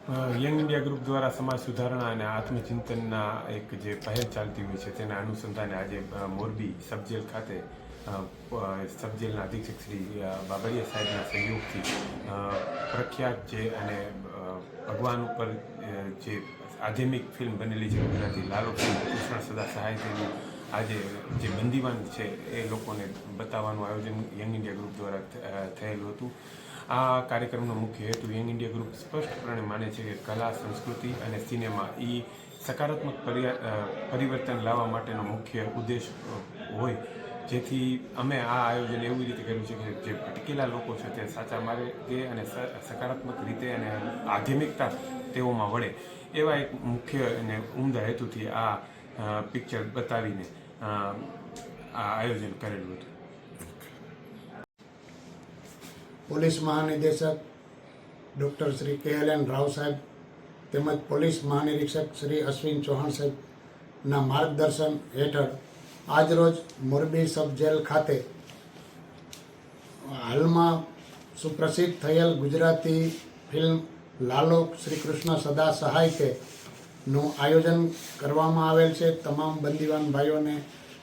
Young India group દ્વારા સમાજ સુધારણા અને આત્મચિંતનના એક જે પહેલ ચાલતી હોય છે તેના અનુસંધાને આજે મોરબી સબજેલ ખાતે સબજેલના અધિક્ષક શ્રી બાબરિયા સાહેબના સહયોગથી પ્રખ્યાત જે અને ભગવાન ઉપર જે આધ્યાત્મિક ફિલ્મ બનેલી છે ગુજરાતી લાલો ફિલ્મ કૃષ્ણ સદા સહાય તેનું આજે જે બંદીવાન છે એ લોકોને બતાવવાનું આયોજન યંગ ઇન્ડિયા ગ્રુપ દ્વારા થયેલું હતું। આ કાર્યક્રમનો મુખ્ય હેતુ યંગ ઇન્ડિયા ગ્રુપ સ્પષ્ટપણે માને છે કે કલા, સંસ્કૃતિ અને સિનેમા એ સકારાત્મક પરિવર્તન લાવવા માટેનો મુખ્ય ઉદ્દેશ હોય, જેથી અમે આ આયોજન એવી રીતે કર્યું છે કે જે ભટકેલા લોકો છે તે સાચા માર્ગે અને સકારાત્મક રીતે અને આધ્યાત્મિકતા તેઓમાં વળે એવા એક મુખ્ય અને ઉમદા હેતુથી આ પિક્ચર બતાવીને આ આયોજન કરેલું હતું। પોલીસ મહાનિદેશક ડૉક્ટર શ્રી KLN રાવ સાહેબ તેમજ પોલીસ મહાનિરીક્ષક શ્રી અશ્વિન ચૌહાણ સાહેબના માર્ગદર્શન હેઠળ આજરોજ મોરબી સબ જેલ ખાતે હાલમાં સુપ્રસિદ્ધ થયેલ ગુજરાતી ફિલ્મ લાલો શ્રી કૃષ્ણ સદા સહાય કે નું આયોજન કરવામાં આવેલ છે। તમામ બંદીવાન ભાઈઓને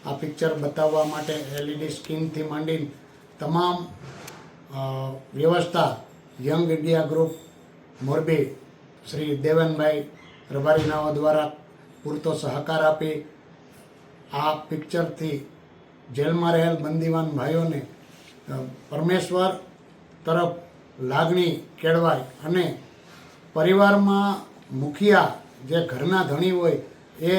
આ પિક્ચર બતાવવા માટે LED સ્ક્રીનથી માંડીને તમામ વ્યવસ્થા young India group Morbi Shri Devanbhai રબારીનાઓ દ્વારા પૂરતો સહકાર આપી આ પિક્ચરથી જેલમાં રહેલ બંદીવાન ભાઈઓને પરમેશ્વર તરફ લાગણી કેળવાય અને પરિવારમાં મુખિયા જે ઘરના ધણી હોય એ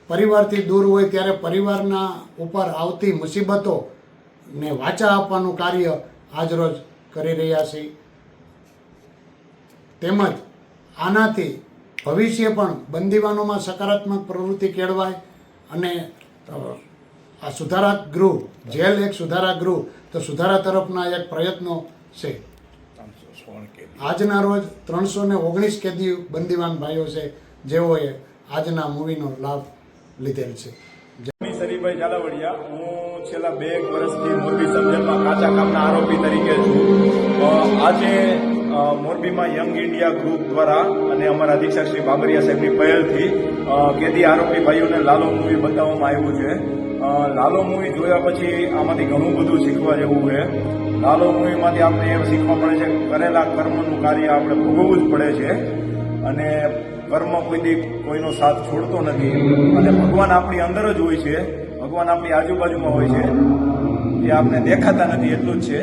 પરિવારથી દૂર હોય ત્યારે પરિવારના ઉપર આવતી મુસીબતોને વાચા આપવાનું કાર્ય આજરોજ કરી રહ્યા છીએ। તેમજ આનાથી ભવિષ્ય પણ બંદીવાનોમાં સકારાત્મક પ્રવૃત્તિ કેળવાય અને આ સુધારા ગૃહ જેલ એક સુધારા ગૃહ તો સુધારા તરફના એક પ્રયત્નો છે। આજના રોજ 319 કેદી બંદીવાન ભાઈઓ છે જેઓએ આજના મૂવીનો લાભ લીધેલ છે। શરીફભાઈ ઝાલાવાડિયા, હું છેલ્લા 2 વર્ષથી મોરબી સબજેલમાં કાચા કામના આરોપી તરીકે છું। આજે મોરબીમાં યંગ ઇન્ડિયા ગ્રુપ દ્વારા અને અમારા અધિક્ષક શ્રી બાબરિયા સાહેબની પહેલથી કેદી આરોપી ભાઈઓને લાલો મૂવી બતાવવામાં આવ્યું છે। લાલો મૂવી જોયા પછી આમાંથી ઘણું બધું શીખવા જેવું છે। લાલો મૂવીમાંથી આપણે એ શીખવા મળે છે કે કરેલા કર્મનું કાર્ય આપણે ભોગવવું જ પડે છે અને કર્મ કોઈ દી કોઈનો સાથ છોડતો નથી અને ભગવાન આપણી અંદર જ હોય છે, ભગવાન આપણી આજુબાજુમાં હોય છે, જે આપણે દેખાતા નથી એટલું જ છે।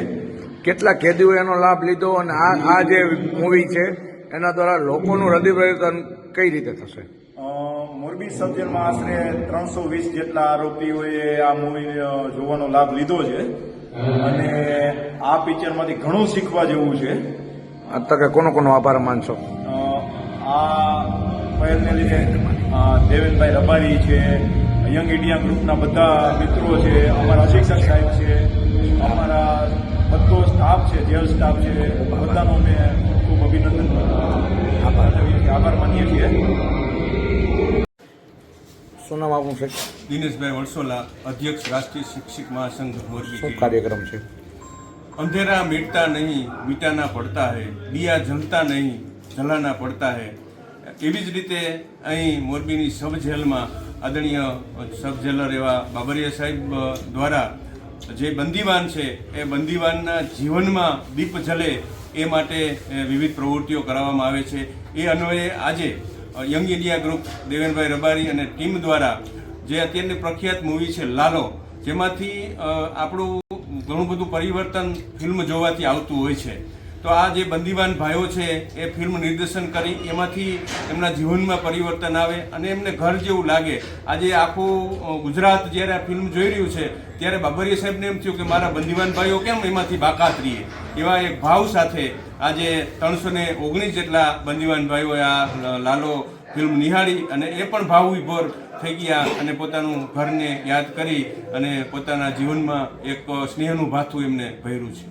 કેટલા કેદીઓ એનો લાભ લીધો અને આ જે મૂવી છે એના દ્વારા લોકોનું હૃદય પરિવર્તન કઈ રીતે થશે? મોરબી સબ જેલમાં આશરે 320 જેટલા આરોપીઓએ આ મૂવી જોવાનો લાભ લીધો છે અને આ પિક્ચરમાંથી ઘણું શીખવા જેવું છે। અત્યારે કોનો આભાર માનશો? આ પહેલને લીધે દેવેનભાઈ રબારી છે, યંગ ઇન્ડિયા ગ્રુપના બધા મિત્રો છે, અમારા અધિક્ષક સાહેબ છે, અમારા બધો સ્ટાફ છે, જેલ સ્ટાફ છે, બધાનો અમે ખૂબ અભિનંદન આભાર માનીએ છીએ। શું નામ આપનું છે? દિનેશભાઈ વરસોલા, અધ્યક્ષ રાષ્ટ્રીય શિક્ષક મહાસંઘ મોરબી। શું કાર્યક્રમ છે? અંધેરા मिटता नहीं मिटाना પડતા है, દિયા જલતા નહીં જલાના પડતા है। એવી જ રીતે અહીં મોરબીની સબ જેલમાં આદરણીય સબ જેલર એવા બાબરિયા સાહેબ દ્વારા જે બંદીવાન છે એ બંદીવાનના જીવનમાં દીપ જલે એ માટે વિવિધ પ્રવૃત્તિઓ કરાવવામાં આવે છે। એ અન્વયે આજે young India group Devenbhai Rabari અને ટીમ દ્વારા જે અત્યારની પ્રખ્યાત મૂવી છે લાલો, જેમાંથી આપણું ઘણું બધું પરિવર્તન ફિલ્મ જોવાથી આવતું હોય છે, તો આ જે બંદીવાન ભાઈઓ છે એ ફિલ્મ નિર્દેશન કરી એમાંથી એમના જીવનમાં પરિવર્તન આવે અને એમને ઘર જેવું લાગે। આજે આખું ગુજરાત જ્યારે આ ફિલ્મ જોઈ રહ્યું છે ત્યારે બાબરિયા સાહેબને એમ થયું કે મારા બંદીવાન ભાઈઓ કેમ એમાંથી બાકાત રહીએ, એવા એક ભાવ સાથે આજે 319 જેટલા બંદીવાન ભાઈઓએ આ લાલો ફિલ્મ નિહાળી અને એ પણ ભાવવિભોર થઈ ગયા અને પોતાનું ઘરને યાદ કરી અને પોતાના જીવનમાં એક સ્નેહનું ભાથું એમને ભર્યું છે।